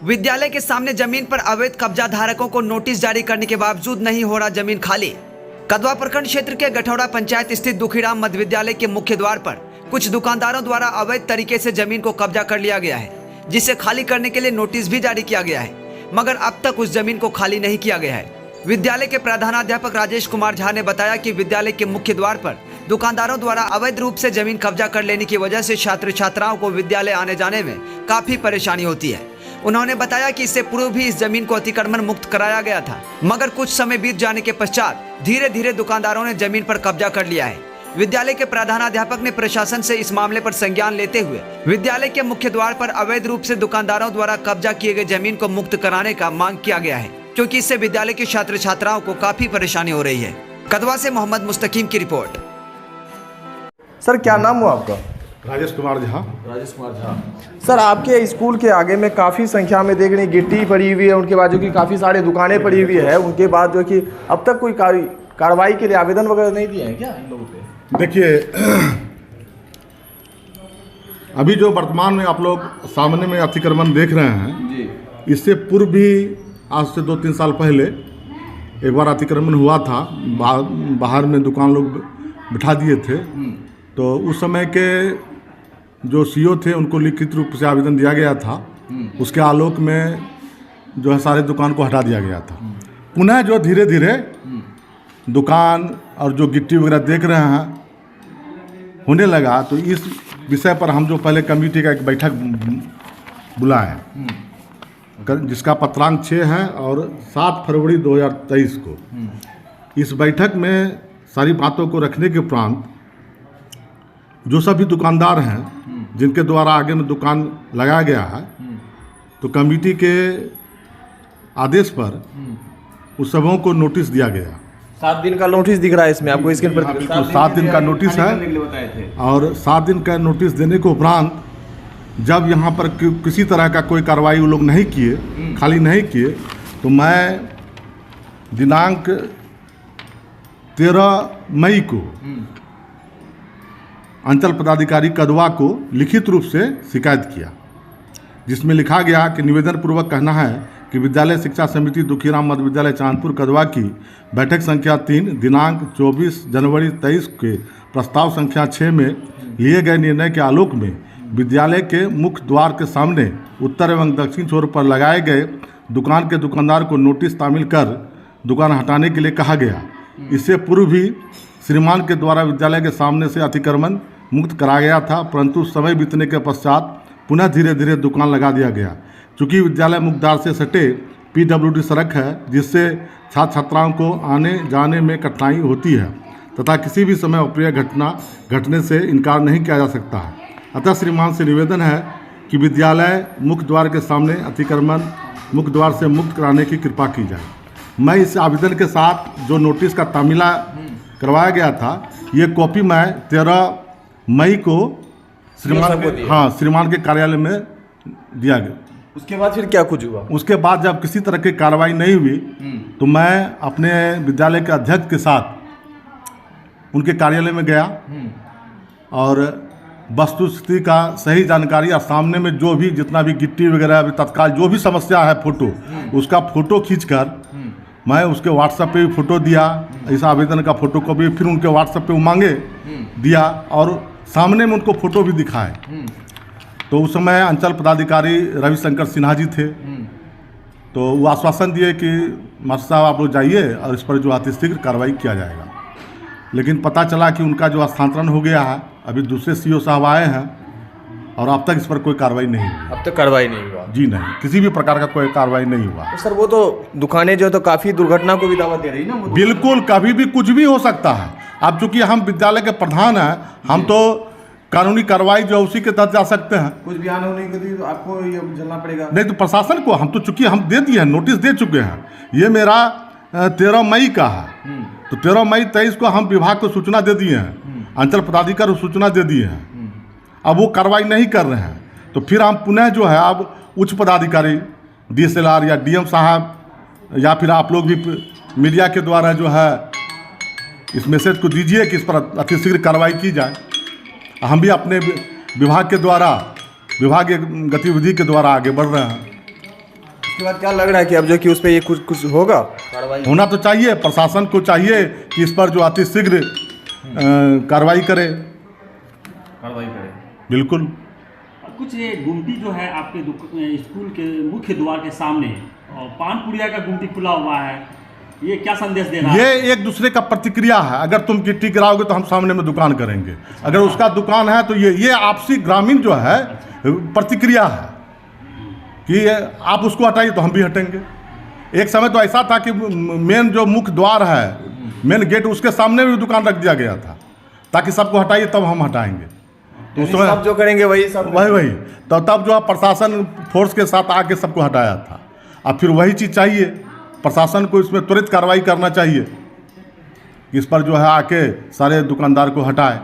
विद्यालय के सामने जमीन पर अवैध कब्जा धारकों को नोटिस जारी करने के बावजूद नहीं हो रहा जमीन खाली। कदवा प्रखंड क्षेत्र के गठौड़ा पंचायत स्थित दुखीराम मध्य विद्यालय के मुख्य द्वार पर कुछ दुकानदारों द्वारा अवैध तरीके से जमीन को कब्जा कर लिया गया है, जिसे खाली करने के लिए नोटिस भी जारी किया गया है, मगर अब तक उस जमीन को खाली नहीं किया गया है। विद्यालय के प्रधानाध्यापक राजेश कुमार झा ने बताया कि विद्यालय के मुख्य द्वार पर दुकानदारों द्वारा अवैध रूप से जमीन कब्जा कर लेने की वजह से छात्र छात्राओं को विद्यालय आने जाने में काफी परेशानी होती है। उन्होंने बताया कि इससे पूर्व भी इस जमीन को अतिक्रमण मुक्त कराया गया था, मगर कुछ समय बीत जाने के पश्चात धीरे धीरे दुकानदारों ने जमीन पर कब्जा कर लिया है। विद्यालय के प्रधानाध्यापक ने प्रशासन से इस मामले पर संज्ञान लेते हुए विद्यालय के मुख्य द्वार पर अवैध रूप से दुकानदारों द्वारा कब्जा किए गए जमीन को मुक्त कराने का मांग किया गया है, क्योंकि इससे विद्यालय के छात्र छात्राओं को काफी परेशानी हो रही है। कदवा से मोहम्मद मुस्तकीम की रिपोर्ट। सर क्या नाम हुआ आपका? राजेश कुमार झा। सर आपके स्कूल के आगे में काफ़ी संख्या में देख रहे गिट्टी पड़ी हुई है, उनके बाद जो कि काफ़ी सारे दुकानें पड़ी हुई है, उनके बाद जो कि अब तक कोई कार्रवाई के लिए आवेदन वगैरह नहीं दिए हैं क्या इन लोगों पे? देखिए, अभी जो वर्तमान में आप लोग सामने में अतिक्रमण देख रहे हैं जी, इससे पूर्व भी आज से 2-3 साल पहले एक बार अतिक्रमण हुआ था। बाहर में दुकान लोग बिठा दिए थे, तो उस समय के जो सीईओ थे उनको लिखित रूप से आवेदन दिया गया था। उसके आलोक में जो है सारे दुकान को हटा दिया गया था। पुनः जो धीरे धीरे दुकान और जो गिट्टी वगैरह देख रहे हैं होने लगा, तो इस विषय पर हम जो पहले कमेटी का एक बैठक बुलाए, जिसका पत्रांक 6 है और 7 फरवरी 2023 को इस बैठक में सारी बातों को रखने के उपरांत जो सभी दुकानदार हैं जिनके द्वारा आगे में दुकान लगाया गया है, तो कमेटी के आदेश पर उस सबों को नोटिस दिया गया। 7 दिन का नोटिस दिख रहा है इसमें आपको, इसके बिल्कुल 7 दिन का नोटिस है। और 7 दिन का नोटिस देने के उपरांत जब यहाँ पर किसी तरह का कोई कार्रवाई वो लोग नहीं किए, खाली नहीं किए, तो मैं दिनांक 13 मई को अंचल पदाधिकारी कदवा को लिखित रूप से शिकायत किया, जिसमें लिखा गया कि निवेदन पूर्वक कहना है कि विद्यालय शिक्षा समिति दुखीराम मध्य विद्यालय चांदपुर कदवा की बैठक संख्या 3 दिनांक 24 जनवरी 23 के प्रस्ताव संख्या 6 में लिए गए निर्णय के आलोक में विद्यालय के मुख्य द्वार के सामने उत्तर एवं दक्षिण छोर पर लगाए गए दुकान के दुकानदार को नोटिस तामील कर दुकान हटाने के लिए कहा गया। इससे पूर्व भी श्रीमान के द्वारा विद्यालय के सामने से अतिक्रमण मुक्त कराया गया था, परंतु समय बीतने के पश्चात पुनः धीरे धीरे दुकान लगा दिया गया। चूँकि विद्यालय मुख्य द्वार से सटे PWD सड़क है, जिससे छात्र छात्राओं को आने जाने में कठिनाई होती है तथा किसी भी समय अप्रिय घटना घटने से इनकार नहीं किया जा सकता है। अतः श्रीमान से निवेदन है कि विद्यालय मुख्य द्वार के सामने अतिक्रमण मुख्य द्वार से मुक्त कराने की कृपा की जाए। मैं इस आवेदन के साथ जो नोटिस का तामीला करवाया गया था, ये कॉपी मैं 13 मई को श्रीमान के कार्यालय में दिया गया। उसके बाद फिर क्या कुछ हुआ? उसके बाद जब किसी तरह की कार्रवाई नहीं हुई, तो मैं अपने विद्यालय के अध्यक्ष के साथ उनके कार्यालय में गया और वस्तुस्थिति का सही जानकारी और सामने में जो भी जितना भी गिट्टी वगैरह तत्काल जो भी समस्या है फोटो, उसका फोटो खींचकर मैं उसके व्हाट्सएप पे भी फ़ोटो दिया, इस आवेदन का फ़ोटो को भी फिर उनके व्हाट्सएप पे मांगे दिया और सामने में उनको फ़ोटो भी दिखाए। तो उस समय अंचल पदाधिकारी रविशंकर सिन्हा जी थे, तो वो आश्वासन दिए कि मास्टर साहब आप लोग जाइए और इस पर जो अतिशीघ्र कार्रवाई किया जाएगा। लेकिन पता चला कि उनका जो स्थानांतरण हो गया है, अभी दूसरे सीईओ साहब आए हैं और अब तक इस पर कोई कार्रवाई नहीं हुई। अब तक कार्रवाई नहीं हुआ? जी नहीं, किसी भी प्रकार का कोई कार्रवाई नहीं हुआ। तो सर वो तो दुकानें जो तो काफ़ी दुर्घटना को भी दावा दे रही ना? बिल्कुल, कभी भी कुछ भी हो सकता है। अब चूंकि हम विद्यालय के प्रधान हैं, हम तो कानूनी कार्रवाई जो उसी के तहत जा सकते हैं। कुछ बयान होने के लिए तो आपको ये झेलना पड़ेगा। नहीं तो प्रशासन को हम तो चूंकि हम दे दिए हैं, नोटिस दे चुके हैं। ये मेरा 13 मई का है, तो 13 मई 23 को हम विभाग को सूचना दे दिए हैं, अंचल पदाधिकारी को सूचना दे दिए हैं। अब वो कार्रवाई नहीं कर रहे हैं, तो फिर हम पुनः जो है अब उच्च पदाधिकारी DSLR या DM साहब या फिर आप लोग भी मीडिया के द्वारा जो है इस मैसेज को दीजिए कि इस पर अतिशीघ्र कार्रवाई की जाए। हम भी अपने विभाग के द्वारा विभागीय गतिविधि के द्वारा आगे बढ़ रहे हैं। उसके बाद क्या लग रहा है कि अब जो कि उस पर ये कुछ होगा कार्रवाई? होना तो चाहिए, प्रशासन को चाहिए कि इस पर जो अति शीघ्र कार्रवाई करे। बिल्कुल। कुछ ये गुमटी जो है आपके स्कूल के मुख्य द्वार के सामने और पान पुड़िया का गुमटी खुला हुआ है, ये क्या संदेश दे रहा है? ये एक दूसरे का प्रतिक्रिया है। अगर तुम गिट्टी गिराओगे तो हम सामने में दुकान करेंगे, अगर उसका दुकान है तो ये आपसी ग्रामीण जो है प्रतिक्रिया है कि आप उसको हटाइए तो हम भी हटेंगे। एक समय तो ऐसा था कि मेन जो मुख्य द्वार है, मेन गेट, उसके सामने भी दुकान रख दिया गया था ताकि सबको हटाइए तब हम हटाएंगे। तो उस समय सब जो करेंगे वही सब वही तो तब जो है प्रशासन फोर्स के साथ आके सबको हटाया था। अब फिर वही चीज़ चाहिए, प्रशासन को इसमें त्वरित कार्रवाई करना चाहिए, इस पर जो है आके सारे दुकानदार को हटाए।